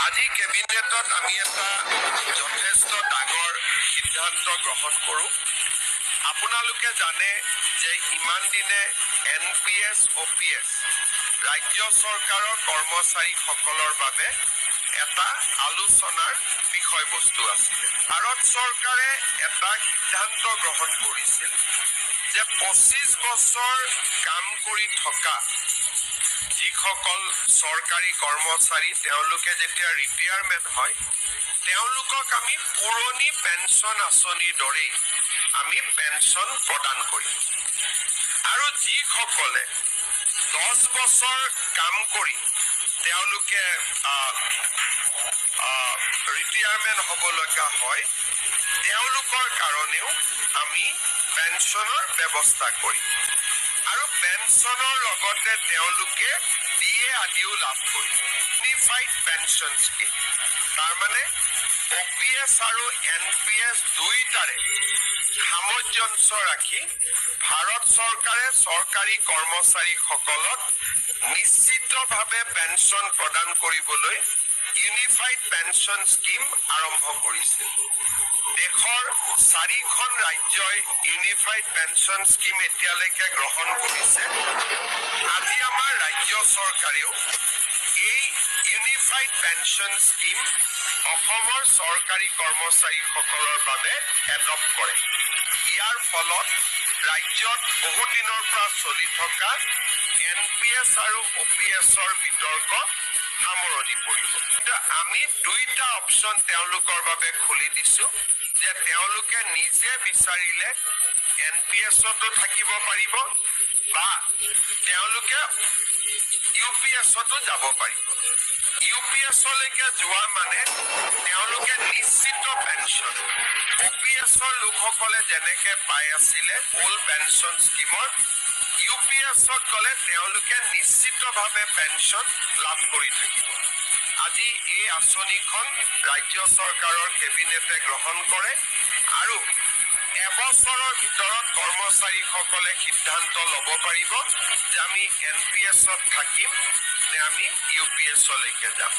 আজি কেবিনেটত আমি এটা যথেষ্ট ডাঙৰ সিদ্ধান্ত গ্ৰহণ কৰোঁ। আপোনালোকে জানে যে ইমান দিনে NPS, OPS ৰাজ্য চৰকাৰৰ কৰ্মচাৰীসকলৰ বাবে এটা আলোচনাৰ বিষয়বস্তু আছিল। ভাৰত চৰকাৰে এটা সিদ্ধান্ত গ্ৰহণ কৰিছিল যে 25 বছৰ কাম কৰি থকা যিসকল চৰকাৰী কৰ্মচাৰী তেওঁলোকে যেতিয়া ৰিটায়াৰমেণ্ট হয় তেওঁলোকক আমি পুৰণি পেঞ্চন আঁচনিৰ দৰেই আমি পেঞ্চন প্ৰদান কৰিম। আৰু যিসকলে 10 বছৰ কাম কৰি তেওঁলোকে ৰিটায়াৰমেণ্ট হ'বলগা হয় তেওঁলোকৰ কাৰণেও আমি পেঞ্চনৰ ব্যৱস্থা কৰিম। আৰু পেঞ্চনৰ লগতে তেওঁলোকে DA আদিও লাভ কৰিব। ইউনিফাইড পেঞ্চন স্কিম তাৰমানে OPS আৰু NPS দুইটাৰে সামঞ্জস্য ৰাখি ভাৰত চৰকাৰে চৰকাৰী কৰ্মচাৰীসকলক নিশ্চিতভাৱে পেঞ্চন প্ৰদান কৰিবলৈ ইউনিফাইড পেঞ্চন স্কিম আৰম্ভ কৰিছিল। দেশৰ 4খন ৰাজ্যই ইউনিফাইড পেঞ্চন স্কিম এতিয়ালৈকে গ্ৰহণ কৰিছে। আজি আমাৰ ৰাজ্য চৰকাৰেও এই ইউনিফাইড পেঞ্চন স্কিম অসমৰ চৰকাৰী কৰ্মচাৰীসকলৰ বাবে এডপ্ট কৰে। ইয়াৰ ফলত ৰাজ্যত বহুদিনৰ পৰা চলি থকা NPS আৰু OPSৰ বিতৰ্ক সামৰণি পৰিব। আমি দুইটা অপশ্যন তেওঁলোকৰ বাবে খুলি দিছো যে তেওঁলোকে নিজে বিচাৰিলে NPSতো থাকিব পাৰিব বা তেওঁলোকে UPSতো যাব পাৰিব। UPSলৈকে যোৱা মানে তেওঁলোকে নিশ্চিত পেঞ্চন OPSৰ লোকসকলে যেনেকে পাই আছিলে ওল্ড পেঞ্চন স্কিমৰ UPSত গ'লে তেওঁলোকে নিশ্চিতভাৱে পেঞ্চন লাভ কৰি থাকিব। আজি এই আঁচনিখন ৰাজ্য চৰকাৰৰ কেবিনেটে গ্ৰহণ কৰে আৰু এবছৰৰ ভিতৰত কৰ্মচাৰীসকলে সিদ্ধান্ত ল'ব পাৰিব যে আমি NPSত থাকিম নে আমি UPSলৈকে যাম।